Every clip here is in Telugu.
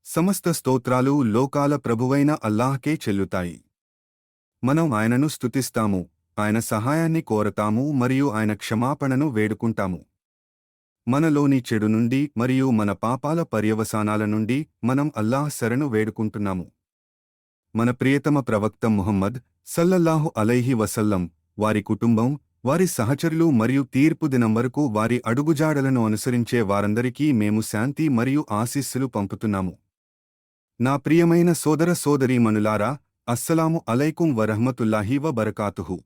సమస్త స్తోత్రాలు లోకాల ప్రభువైన అల్లాహ్కే చెల్లుతాయి. మనం ఆయనను స్తుతిస్తాము, ఆయన సహాయాన్ని కోరతాము మరియు ఆయన క్షమాపణను వేడుకుంటాము. మనలోని చెడు నుండి మరియు మన పాపాల పర్యవసానాల నుండి మనం అల్లాహ్ శరణు వేడుకుంటున్నాము. మన ప్రియతమ ప్రవక్త ముహమ్మద్ సల్లల్లాహు అలైహి వసల్లం, వారి కుటుంబం, వారి సహచరులు మరియు తీర్పు దినం వరకు వారి అడుగుజాడలను అనుసరించే వారందరికీ మేము శాంతి మరియు ఆశీస్సులు పంపుతున్నాము. నా ప్రియమైన సోదర సోదరీమణులారా, అస్సలాము అలైకుం వరహ్మతుల్లాహి వబరకాతుహు.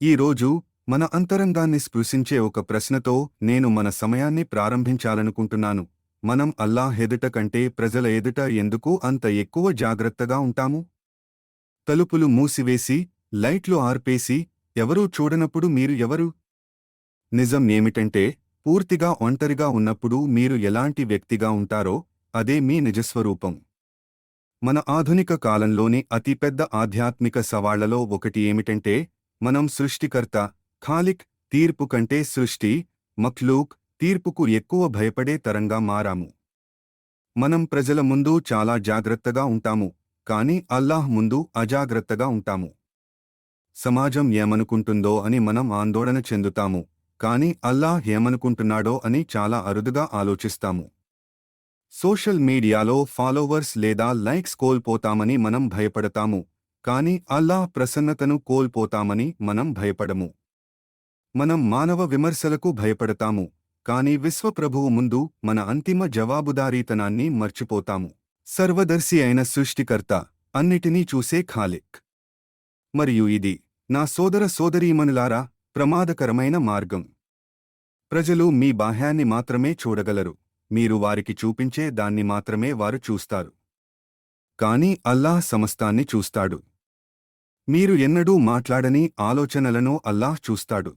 ఈరోజు మన అంతరంగాన్ని స్పృశించే ఒక ప్రశ్నతో నేను మన సమయాన్ని ప్రారంభించాలనుకుంటున్నాను. మనం అల్లాహ్ ఎదుట కంటే ప్రజల ఎదుట ఎందుకు అంత ఎక్కువ జాగ్రత్తగా ఉంటాము? తలుపులు మూసివేసి, లైట్లు ఆర్పేసి, ఎవరూ చూడనప్పుడు మీరు ఎవరు? నిజం ఏమిటంటే, పూర్తిగా ఒంటరిగా ఉన్నప్పుడు మీరు ఎలాంటి వ్యక్తిగా ఉంటారో అదే మీ నిజస్వరూపం. మన ఆధునిక కాలంలోని అతిపెద్ద ఆధ్యాత్మిక సవాళ్లలో ఒకటి ఏమిటంటే, మనం సృష్టికర్త ఖాలిక్ తీర్పు కంటే సృష్టి మఖ్లూక్ తీర్పుకు ఎక్కువ భయపడే తరంగా మారాము. మనం ప్రజల ముందు చాలా జాగ్రత్తగా ఉంటాము, కానీ అల్లాహ్ ముందు అజాగ్రత్తగా ఉంటాము. సమాజం ఏమనుకుంటుందో అని మనం ఆందోళన చెందుతాము, కానీ అల్లాహ్ ఏమనుకుంటున్నాడో అని చాలా అరుదుగా ఆలోచిస్తాము. సోషల్ మీడియాలో ఫాలోవర్స్ లేదా లైక్స్ కోల్పోతామని మనం భయపడతాము, కానీ అల్లాహ్ ప్రసన్నతను కోల్పోతామని మనం భయపడము. మనం మానవ విమర్శలకు భయపడతాము, కానీ విశ్వప్రభువు ముందు మన అంతిమ జవాబుదారీతనాన్ని మర్చిపోతాము. సర్వదర్శి అయిన సృష్టికర్త, అన్నిటినీ చూసే ఖాలిక్. మరియు ఇది, నా సోదర సోదరీమణులారా, ప్రమాదకరమైన మార్గం. ప్రజలు మీ బాహ్యాన్ని మాత్రమే చూడగలరు, మీరు వారికి చూపించే దాన్ని మాత్రమే వారు చూస్తారు. కానీ అల్లాహ్ సమస్తాన్ని చూస్తాడు. మీరు ఎన్నడూ మాట్లాడని ఆలోచనలను అల్లాహ్ చూస్తాడు.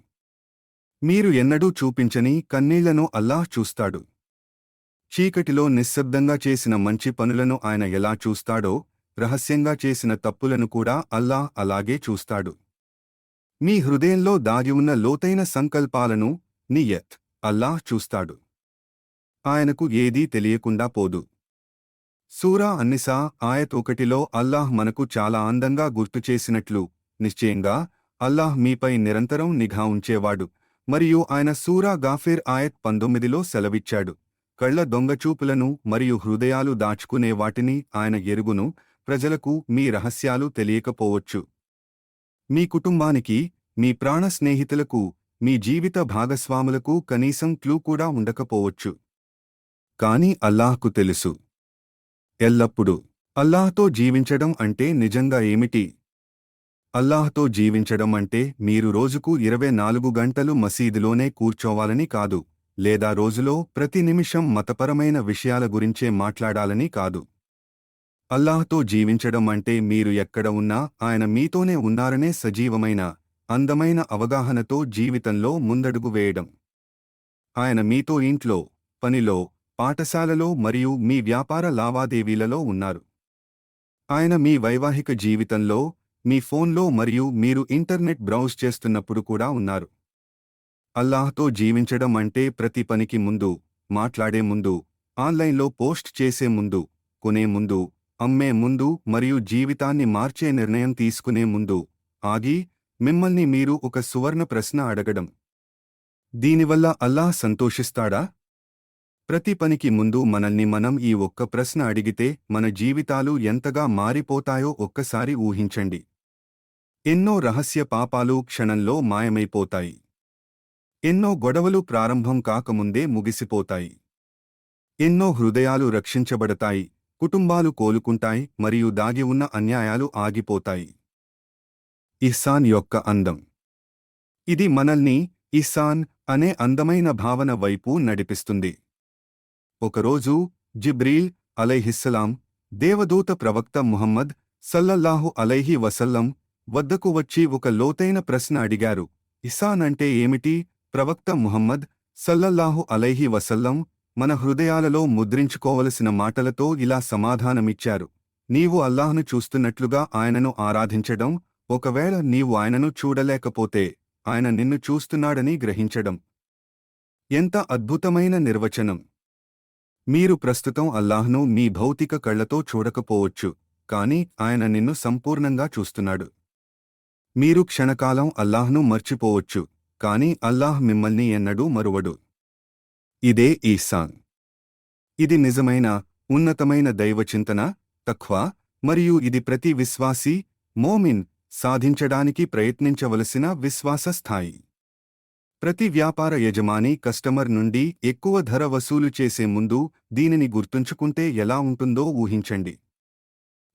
మీరు ఎన్నడూ చూపించని కన్నీళ్లను అల్లాహ్ చూస్తాడు. చీకటిలో నిశ్శబ్దంగా చేసిన మంచి పనులను ఆయన ఎలా చూస్తాడో, రహస్యంగా చేసిన తప్పులను కూడా అల్లాహ్ అలాగే చూస్తాడు. మీ హృదయంలో దాగి ఉన్న లోతైన సంకల్పాలను, నియత్, అల్లాహ్ చూస్తాడు. ఆయనకు ఏదీ తెలియకుండా పోదు. సూరా అన్నిసా ఆయత్ 1లో అల్లాహ్ మనకు చాలా అందంగా గుర్తుచేసినట్లు, నిశ్చయంగా అల్లాహ్ మీపై నిరంతరం నిఘా ఉంచేవాడు. మరియు ఆయన సూరా గాఫిర్ ఆయత్ 19లో సెలవిచ్చాడు, కళ్ల దొంగచూపులను మరియు హృదయాలు దాచుకునే వాటిని ఆయన ఎరుగును. ప్రజలకు మీ రహస్యాలు తెలియకపోవచ్చు. మీ కుటుంబానికి, మీ ప్రాణ స్నేహితులకు, మీ జీవిత భాగస్వాములకు కనీసం క్లూ కూడా ఉండకపోవచ్చు. కాని అల్లాహ్కు తెలుసు. ఎల్లప్పుడూ. అల్లాహ్తో జీవించడం అంటే నిజంగా ఏమిటి? అల్లాహ్తో జీవించడం అంటే మీరు రోజుకు 24 గంటలు మసీదులోనే కూర్చోవాలని కాదు, లేదా రోజులో ప్రతి నిమిషం మతపరమైన విషయాల గురించే మాట్లాడాలని కాదు. అల్లాహ్తో జీవించడం అంటే మీరు ఎక్కడ ఉన్నా ఆయన మీతోనే ఉన్నారనే సజీవమైన, అందమైన అవగాహనతో జీవితంలో ముందడుగు వేయడం. ఆయన మీతో ఇంట్లో, పనిలో, పాఠశాలలో మరియు మీ వ్యాపార లావాదేవీలలో ఉన్నారు. ఆయన మీ వైవాహిక జీవితంలో, మీ ఫోన్లో మరియు మీరు ఇంటర్నెట్ బ్రౌజ్ చేస్తున్నప్పుడు కూడా ఉన్నారు. అల్లాహ్తో జీవించడం అంటే ప్రతి పనికి ముందు, మాట్లాడే ముందు, ఆన్లైన్లో పోస్ట్ చేసే ముందు, కొనే ముందు, అమ్మే ముందు మరియు జీవితాన్ని మార్చే నిర్ణయం తీసుకునే ముందు ఆగి మిమ్మల్ని మీరు ఒక సువర్ణ ప్రశ్న అడగడం. దీనివల్ల అల్లాహ్ సంతోషిస్తాడా? ప్రతి పనికి ముందు మనల్ని మనం ఈ ఒక్క ప్రశ్న అడిగితే మన జీవితాలు ఎంతగా మారిపోతాయో ఒక్కసారి ఊహించండి. ఎన్నో రహస్య పాపాలు క్షణంలో మాయమైపోతాయి. ఎన్నో గొడవలు ప్రారంభం కాకముందే ముగిసిపోతాయి. ఎన్నో హృదయాలు రక్షించబడతాయి, కుటుంబాలు కోలుకుంటాయి మరియు దాగి ఉన్న అన్యాయాలు ఆగిపోతాయి. ఇహ్సాన్ యొక్క అందం. ఇది మనల్ని ఇహ్సాన్ అనే అందమైన భావన వైపు నడిపిస్తుంది. ఒకరోజు జిబ్రీల్ అలైహిస్సలాం దేవదూత ప్రవక్త ముహమ్మద్ సల్లల్లాహు అలైహి వసల్లం వద్దకు వచ్చి ఒక లోతైన ప్రశ్న అడిగారు. ఇహ్సాన్ అంటే ఏమిటి? ప్రవక్త ముహమ్మద్ సల్లల్లాహు అలైహి వసల్లం మన హృదయాలలో ముద్రించుకోవలసిన మాటలతో ఇలా సమాధానమిచ్చారు: నీవు అల్లాహ్ను చూస్తున్నట్లుగా ఆయనను ఆరాధించడం, ఒకవేళ నీవు ఆయనను చూడలేకపోతే ఆయన నిన్ను చూస్తున్నాడని గ్రహించడం. ఎంత అద్భుతమైన నిర్వచనం! మీరు ప్రస్తుతం అల్లాహ్ను మీ భౌతిక కళ్లతో చూడకపోవచ్చు, కాని ఆయన నిన్ను సంపూర్ణంగా చూస్తున్నాడు. మీరు క్షణకాలం అల్లాహ్ను మర్చిపోవచ్చు, కాని అల్లాహ్ మిమ్మల్ని ఎన్నడూ మరువడు. ఇదే ఈసాన్. ఇది నిజమైన, ఉన్నతమైన దైవచింతన, తఖ్వా, మరియు ఇది ప్రతి విశ్వాసీ, మోమిన్, సాధించడానికి ప్రయత్నించవలసిన విశ్వాస స్థాయి. ప్రతి వ్యాపార యజమాని కస్టమర్ నుండి ఎక్కువ ధర వసూలు చేసే ముందు దీనిని గుర్తుంచుకుంటే ఎలా ఉంటుందో ఊహించండి.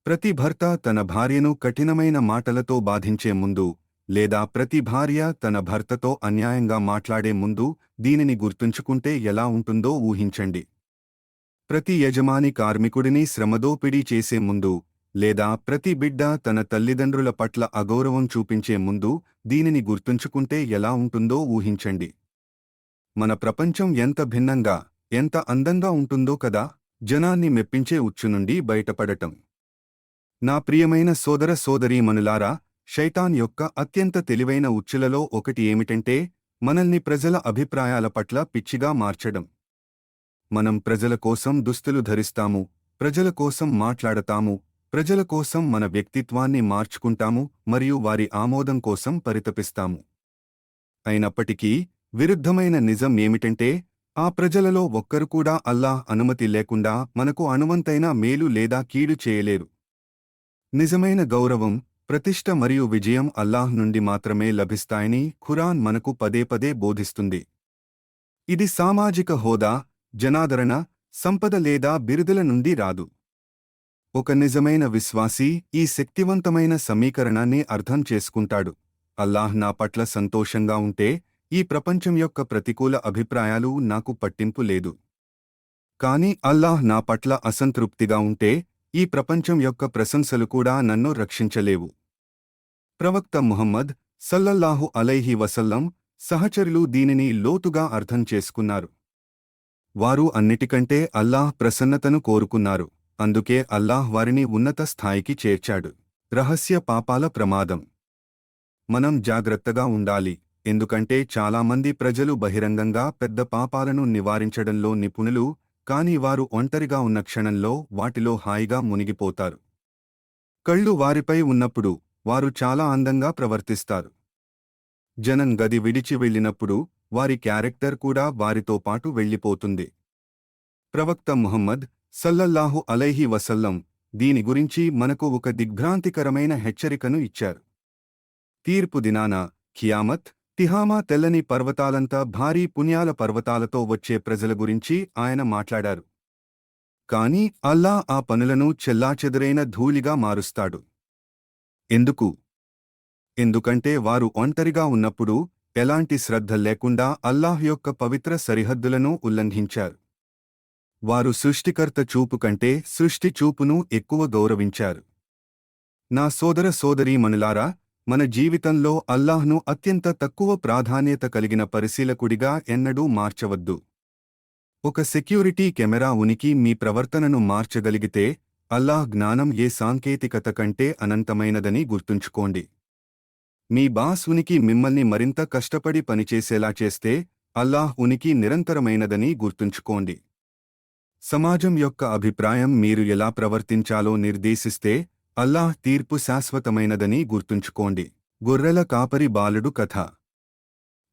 ప్రతి భర్త తన భార్యను కఠినమైన మాటలతో బాధించే ముందు, లేదా ప్రతి భార్య తన భర్తతో అన్యాయంగా మాట్లాడే ముందు దీనిని గుర్తుంచుకుంటే ఎలా ఉంటుందో ఊహించండి. ప్రతి యజమాని కార్మికుడిని శ్రమదోపిడీ చేసే ముందు, లేదా ప్రతి బిడ్డ తన తల్లిదండ్రుల పట్ల అగౌరవం చూపించే ముందు దీనిని గుర్తుంచుకుంటే ఎలా ఉంటుందో ఊహించండి. మన ప్రపంచం ఎంత భిన్నంగా, ఎంత అందంగా ఉంటుందో కదా. జనాన్ని మెప్పించే ఉచ్చు నుండి బయటపడటం. నా ప్రియమైన సోదర సోదరీమణులారా, శైతాన్ యొక్క అత్యంత తెలివైన ఉచ్చులలో ఒకటి ఏమిటంటే మనల్ని ప్రజల అభిప్రాయాల పట్ల పిచ్చిగా మార్చడం. మనం ప్రజల కోసం దుస్తులు ధరిస్తాము, ప్రజల కోసం మాట్లాడతాము, ప్రజల కోసం మన వ్యక్తిత్వాన్ని మార్చుకుంటాము మరియు వారి ఆమోదం కోసం పరితపిస్తాము. అయినప్పటికీ విరుద్ధమైన నిజం ఏమిటంటే ఆ ప్రజలలో ఒక్కరు కూడా అల్లాహ్ అనుమతి లేకుండా మనకు అణువంతైన మేలు లేదా కీడు చేయలేరు. నిజమైన గౌరవం, ప్రతిష్ఠ మరియు విజయం అల్లాహ్ నుండి మాత్రమే లభిస్తాయని ఖురాన్ మనకు పదే పదే బోధిస్తుంది. ఇది సామాజిక హోదా, జనాదరణ, సంపద లేదా బిరుదుల నుండి రాదు. ఒక నిజమైన విశ్వాసీ ఈ శక్తివంతమైన సమీకరణాన్ని అర్థం చేసుకుంటాడు. అల్లాహ్ నా పట్ల సంతోషంగా ఉంటే ఈ ప్రపంచం యొక్క ప్రతికూల అభిప్రాయాలు నాకు పట్టింపు లేదు. కాని అల్లాహ్ నా పట్ల అసంతృప్తిగా ఉంటే ఈ ప్రపంచం యొక్క ప్రశంసలు కూడా నన్ను రక్షించలేవు. ప్రవక్త ముహమ్మద్ సల్లల్లాహు అలైహి వసల్లం సహచరులు దీనిని లోతుగా అర్థం చేసుకున్నారు. వారు అన్నిటికంటే అల్లాహ్ ప్రసన్నతను కోరుకున్నారు, అందుకే అల్లాహ్ వారిని ఉన్నత స్థాయికి చేర్చాడు. రహస్య పాపాల ప్రమాదం. మనం జాగ్రత్తగా ఉండాలి, ఎందుకంటే చాలామంది ప్రజలు బహిరంగంగా పెద్ద పాపాలను నివారించడంలో నిపుణులు, కాని వారు ఒంటరిగా ఉన్న క్షణంలో వాటిలో హాయిగా మునిగిపోతారు. కళ్ళు వారిపై ఉన్నప్పుడు వారు చాలా అందంగా ప్రవర్తిస్తారు. జనం గది విడిచి వెళ్ళినప్పుడు వారి క్యారెక్టర్ కూడా వారితో పాటు వెళ్ళిపోతుంది. ప్రవక్త ముహమ్మద్ సల్లల్లాహు అలైహి వసల్లం దీని గురించి మనకు ఒక దిగ్భ్రాంతికరమైన హెచ్చరికను ఇచ్చారు. తీర్పు దినాన ఖియామత్, తిహామా తెల్లని పర్వతాలంతా భారీ పుణ్యాల పర్వతాలతో వచ్చే ప్రజల గురించి ఆయన మాట్లాడారు. కాని అల్లాహ్ ఆ పనులను చెల్లాచెదరైన ధూళిగా మారుస్తాడు. ఎందుకు? ఎందుకంటే వారు ఒంటరిగా ఉన్నప్పుడు ఎలాంటి శ్రద్ధ లేకుండా అల్లాహ్ యొక్క పవిత్ర సరిహద్దులను ఉల్లంఘించారు. వారు సృష్టికర్త చూపు కంటే సృష్టి చూపును ఎక్కువ గౌరవించారు. నా సోదర సోదరీమణులారా, మన జీవితంలో అల్లాహ్ను అత్యంత తక్కువ ప్రాధాన్యత కలిగిన పరిశీలకుడిగా ఎన్నడూ మార్చవద్దు. ఒక సెక్యూరిటీ కెమెరా ఉనికి మీ ప్రవర్తనను మార్చగలిగితే అల్లాహ్ జ్ఞానం ఏ సాంకేతికత కంటే అనంతమైనదని గుర్తుంచుకోండి. మీ బాస్ ఉనికి మిమ్మల్ని మరింత కష్టపడి పనిచేసేలా చేస్తే అల్లాహ్ ఉనికి నిరంతరమైనదని గుర్తుంచుకోండి. సమాజం యొక్క అభిప్రాయం మీరు ఎలా ప్రవర్తించాలో నిర్దేశిస్తే అల్లాహ్ తీర్పు శాశ్వతమైనదని గుర్తుంచుకోండి. గొర్రెల కాపరి బాలుడు కథ.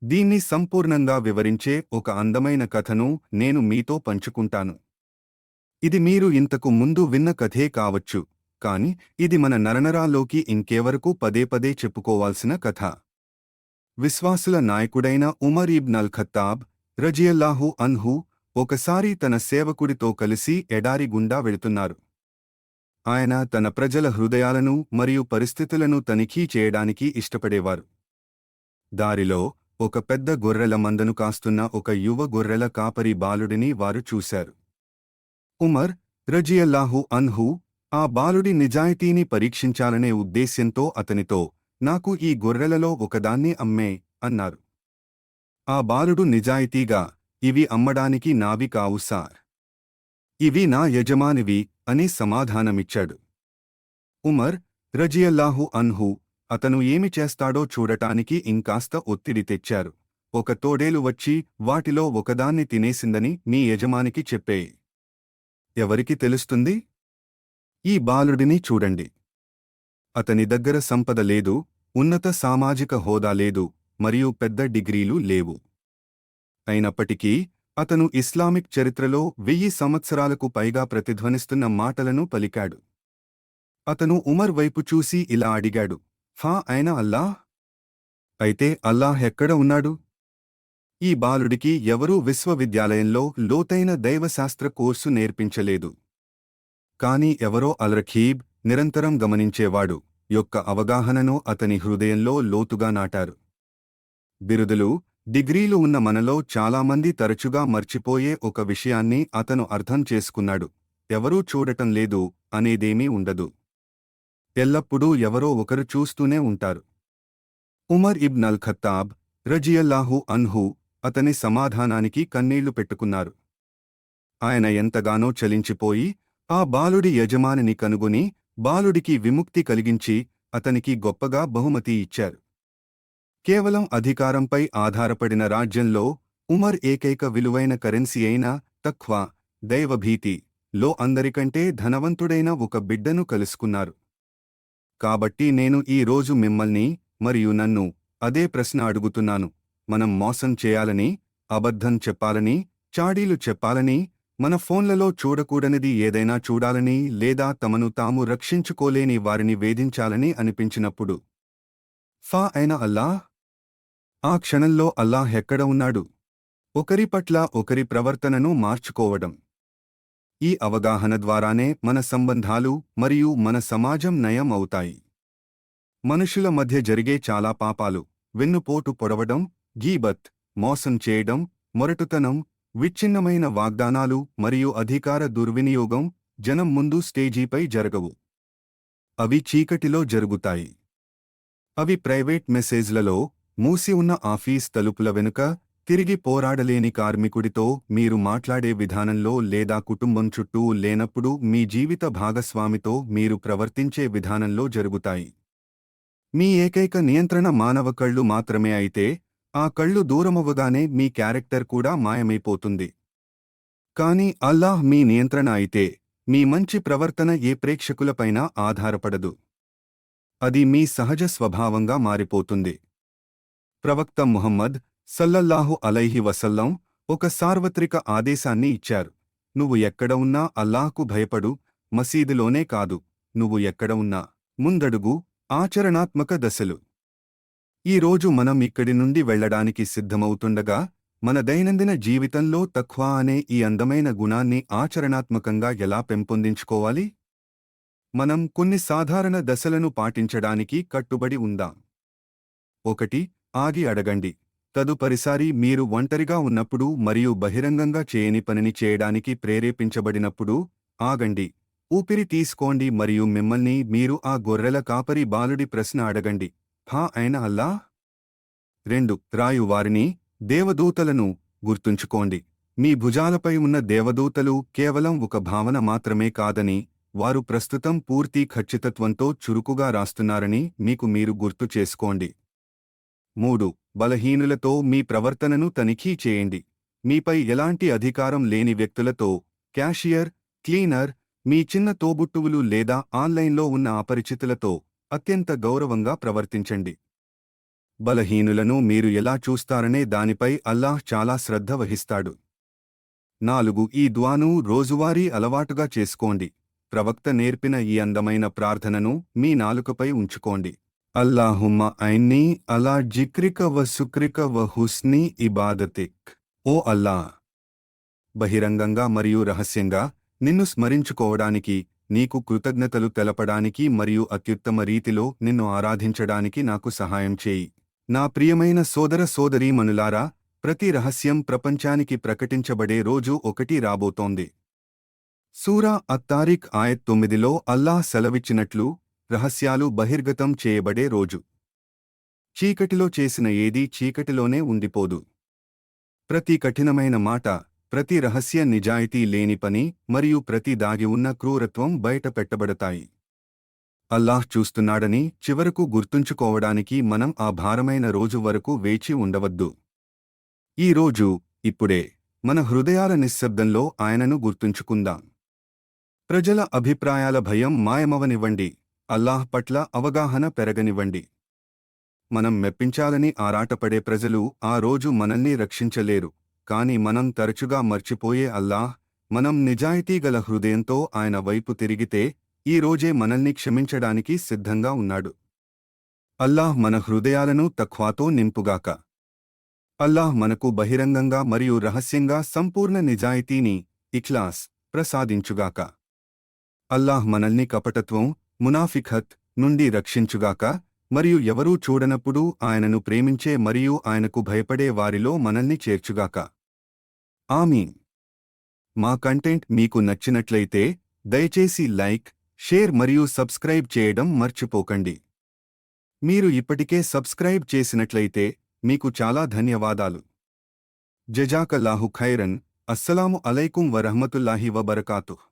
దీన్ని సంపూర్ణంగా వివరించే ఒక అందమైన కథను నేను మీతో పంచుకుంటాను. ఇది మీరు ఇంతకు ముందు విన్న కథే కావచ్చు, కాని ఇది మన నరనరాల్లోకి ఇంకేవరకు పదే పదే చెప్పుకోవాల్సిన కథ. విశ్వాసుల నాయకుడైన ఉమర్ ఇబ్న్ అల్ ఖత్తాబ్ రజియల్లాహు అన్హు ఒకసారి తన సేవకుడితో కలిసి ఎడారి గుండా వెళుతున్నారు. ఆయన తన ప్రజల హృదయాలను మరియు పరిస్థితులను తనిఖీ చేయడానికి ఇష్టపడేవారు. దారిలో ఒక పెద్ద గొర్రెల మందను కాస్తున్న ఒక యువ గొర్రెల కాపరి బాలుడిని వారు చూశారు. ఉమర్ రజియల్లాహు అన్హు ఆ బాలుడి నిజాయితీని పరీక్షించాలనే ఉద్దేశ్యంతో అతనితో, నాకు ఈ గొర్రెలలో ఒకదాన్ని అమ్మే అన్నారు. ఆ బాలుడు నిజాయితీగా, ఇవి అమ్మడానికి నావి కావు సార్, ఇవి నా యజమానివి అని సమాధానమిచ్చాడు. ఉమర్ రజియల్లాహు అన్హు అతను ఏమి చేస్తాడో చూడటానికి ఇంకాస్త ఒత్తిడి తెచ్చారు. ఒక తోడేలు వచ్చి వాటిలో ఒకదాన్ని తినేసిందని మీ యజమానికి చెప్పేయి. ఎవరికి తెలుస్తుంది? ఈ బాలుడిని చూడండి. అతని దగ్గర సంపద లేదు, ఉన్నత సామాజిక హోదా లేదు, మరియు పెద్ద డిగ్రీలు లేవు. అయినప్పటికీ అతను ఇస్లామిక్ చరిత్రలో 1000 సంవత్సరాలకు పైగా ప్రతిధ్వనిస్తున్న మాటలను పలికాడు. అతను ఉమర్ వైపు చూసి ఇలా అడిగాడు, ఫా అయిన అల్లాహ్? అయితే అల్లాహ్ ఎక్కడ ఉన్నాడు? ఈ బాలుడికి ఎవరూ విశ్వవిద్యాలయంలో లోతైన దైవశాస్త్ర కోర్సు నేర్పించలేదు. కాని ఎవరో అల్రఖీబ్, నిరంతరం గమనించేవాడు యొక్క అవగాహనను అతని హృదయంలో లోతుగా నాటారు. బిరుదులు, డిగ్రీలు ఉన్న మనలో చాలామంది తరచుగా మర్చిపోయే ఒక విషయాన్ని అతను అర్థం చేసుకున్నాడు: ఎవరూ చూడటం లేదు అనేదేమీ ఉండదు. ఎల్లప్పుడూ ఎవరో ఒకరు చూస్తూనే ఉంటారు. ఉమర్ ఇబ్న్ అల్ ఖత్తాబ్ రజియల్లాహు అన్హు అతని సమాధానానికి కన్నీళ్లు పెట్టుకున్నారు. ఆయన ఎంతగానో చలించిపోయి ఆ బాలుడి యజమానిని కనుగొని బాలుడికి విముక్తి కలిగించి అతనికి గొప్పగా బహుమతి ఇచ్చారు. కేవలం అధికారంపై ఆధారపడిన రాజ్యంలో ఉమర్ ఏకైక విలువైన కరెన్సీ అయిన తఖ్వా, దైవభీతి లో అందరికంటే ధనవంతుడైన ఒక బిడ్డను కలుసుకున్నారు. కాబట్టి నేను ఈ రోజు మిమ్మల్ని మరియు నన్ను అదే ప్రశ్న అడుగుతున్నాను: మనం మోసం చేయాలని, అబద్ధం చెప్పాలని, చాడీలు చెప్పాలని, మన ఫోన్లలో చూడకూడనిది ఏదైనా చూడాలని లేదా తమను తాము రక్షించుకోలేని వారిని వేధించాలని అనిపించినప్పుడు ఫా అయిన అల్లాహ్? ఆ క్షణంలో అల్లాహ్ ఎక్కడ ఉన్నాడు? ఒకరి పట్ల ఒకరి ప్రవర్తనను మార్చుకోవడం. ఈ అవగాహన ద్వారానే మన సంబంధాలు మరియు మన సమాజం నయం అవుతాయి. మనుషుల మధ్య జరిగే చాలా పాపాలు: వెన్నుపోటు పొడవడం, గీబత్, మోసం చేయడం, మొరటుతనం, విచ్ఛిన్నమైన వాగ్దానాలు మరియు అధికార దుర్వినియోగం జనం ముందు స్టేజీపై జరగవు. అవి చీకటిలో జరుగుతాయి. అవి ప్రైవేట్ మెసేజ్లలో, మూసి ఉన్న ఆఫీస్ తలుపుల వెనుక, తిరిగి పోరాడలేని కార్మికుడితో మీరు మాట్లాడే విధానంలో లేదా కుటుంబం చుట్టూ లేనప్పుడు మీ జీవిత భాగస్వామితో మీరు ప్రవర్తించే విధానంలో జరుగుతాయి. మీ ఏకైక నియంత్రణ మానవ కళ్ళు మాత్రమే అయితే ఆ కళ్ళు దూరమవ్వగానే మీ క్యారెక్టర్ కూడా మాయమైపోతుంది. కాని అల్లాహ్ మీ నియంత్రణ అయితే మీ మంచి ప్రవర్తన ఏ ప్రేక్షకులపైనా ఆధారపడదు. అది మీ సహజ స్వభావంగా మారిపోతుంది. ప్రవక్త ముహమ్మద్ సల్లల్లాహు అలైహి వసల్లం ఒక సార్వత్రిక ఆదేశాన్ని ఇచ్చారు: నువ్వు ఎక్కడ ఉన్నా అల్లాహ్కు భయపడు. మసీదులోనే కాదు, నువ్వు ఎక్కడ ఉన్నా ముందడుగు. ఆచరణాత్మక దశలు. ఈ రోజు మనం ఇక్కడి నుండి వెళ్లడానికి సిద్ధమవుతుండగా మన దైనందిన జీవితంలో తఖ్వా అనే ఈ అందమైన గుణాన్ని ఆచరణాత్మకంగా ఎలా పెంపొందించుకోవాలి? మనం కొన్ని సాధారణ దశలను పాటించడానికి కట్టుబడి ఉందాం. 1. ఆగి అడగండి. తదుపరిసారి మీరు ఒంటరిగా ఉన్నప్పుడు మరియు బహిరంగంగా చేయని పనిని చేయడానికి ప్రేరేపించబడినప్పుడు ఆగండి, ఊపిరి తీసుకోండి మరియు మిమ్మల్ని మీరు ఆ గొర్రెల కాపరి బాలుడి ప్రశ్న అడగండి: హా అయిన అల్లాహ్? 2. రాయు వారిని, దేవదూతలను గుర్తుంచుకోండి. మీ భుజాలపై ఉన్న దేవదూతలు కేవలం ఒక భావన మాత్రమే కాదని, వారు ప్రస్తుతం పూర్తి ఖచ్చితత్వంతో చురుకుగా రాస్తున్నారని మీకు మీరు గుర్తు చేసుకోండి. 3. బలహీనులతో మీ ప్రవర్తనను తనిఖీ చేయండి. మీపై ఎలాంటి అధికారం లేని వ్యక్తులతో, క్యాషియర్, క్లీనర్, మీ చిన్న తోబుట్టువులు లేదా ఆన్లైన్లో ఉన్న అపరిచితులతో అత్యంత గౌరవంగా ప్రవర్తించండి. బలహీనులను మీరు ఎలా చూస్తారనే దానిపై అల్లాహ్ చాలా శ్రద్ధ వహిస్తాడు. 4. ఈ దుఆను రోజువారీ అలవాటుగా చేసుకోండి. ప్రవక్త నేర్పిన ఈ అందమైన ప్రార్థనను మీ నాలుకపై ఉంచుకోండి: అల్లాహుమ్మ ఐన్నీ అలా జిక్రిక వ సుక్రిక వ హుస్నీ ఇబాదతిక్. ఓ అల్లా! బహిరంగంగా మరియు రహస్యంగా నిన్ను స్మరించుకోవడానికి, నీకు కృతజ్ఞతలు తెలపడానికి మరియు అత్యుత్తమ రీతిలో నిన్ను ఆరాధించడానికి నాకు సహాయం చేయి. నా ప్రియమైన సోదర సోదరీమణులారా, ప్రతి రహస్యం ప్రపంచానికి ప్రకటించబడే రోజు ఒకటి రాబోతోంది. సూరా అత్తారిక్ ఆయత్ 9లో అల్లాహ్ సెలవిచ్చినట్లు, రహస్యాలు బహిర్గతం చేయబడే రోజు. చీకటిలో చేసిన ఏదీ చీకటిలోనే ఉండిపోదు. ప్రతి కఠినమైన మాట, ప్రతి రహస్య నిజాయితీ లేని పని మరియు ప్రతి దాగి ఉన్న క్రూరత్వం బయట పెట్టబడతాయి. అల్లాహ్ చూస్తున్నాడని చివరకు గుర్తుంచుకోవడానికి మనం ఆ భారమైన రోజు వరకు వేచి ఉండవద్దు. ఈ రోజు, ఇప్పుడే మన హృదయాల నిశ్శబ్దంలో ఆయనను గుర్తుంచుకుందాం. ప్రజల అభిప్రాయాల భయం మాయమవనివ్వండి. అల్లాహ్ పట్ల అవగాహన పెరగనివ్వండి. మనం మెప్పించాలని ఆరాటపడే ప్రజలు ఆ రోజు మనల్ని రక్షించలేరు. కాని మనం తరచుగా మర్చిపోయే అల్లాహ్, మనం నిజాయితీగల హృదయంతో ఆయన వైపు తిరిగితే ఈ రోజే మనల్ని క్షమించడానికి సిద్ధంగా ఉన్నాడు. అల్లాహ్ మన హృదయాలను తఖ్వాతో నింపుగాక. అల్లాహ్ మనకు బహిరంగంగా మరియు రహస్యంగా సంపూర్ణ నిజాయితీని, ఇఖ్లాస్ ప్రసాదించుగాక. అల్లాహ్ మనల్ని కపటత్వం, మునాఫిఖత్ నుండి రక్షించుగాక మరియు ఎవరూ చూడనప్పుడు ఆయనను ప్రేమించే మరియు ఆయనకు భయపడే వారిలో మనల్ని చేర్చుగాక. ఆమీన్. మా కంటెంట్ మీకు నచ్చినట్లయితే దయచేసి లైక్, షేర్ మరియు సబ్స్క్రైబ్ చేయడం మర్చిపోకండి. మీరు ఇప్పటికే సబ్స్క్రైబ్ చేసినట్లయితే మీకు చాలా ధన్యవాదాలు. జజాకల్లాహు ఖైరన్. అస్సలాము అలైకుం వరహ్మతుల్లాహి వబరకాతుహ్.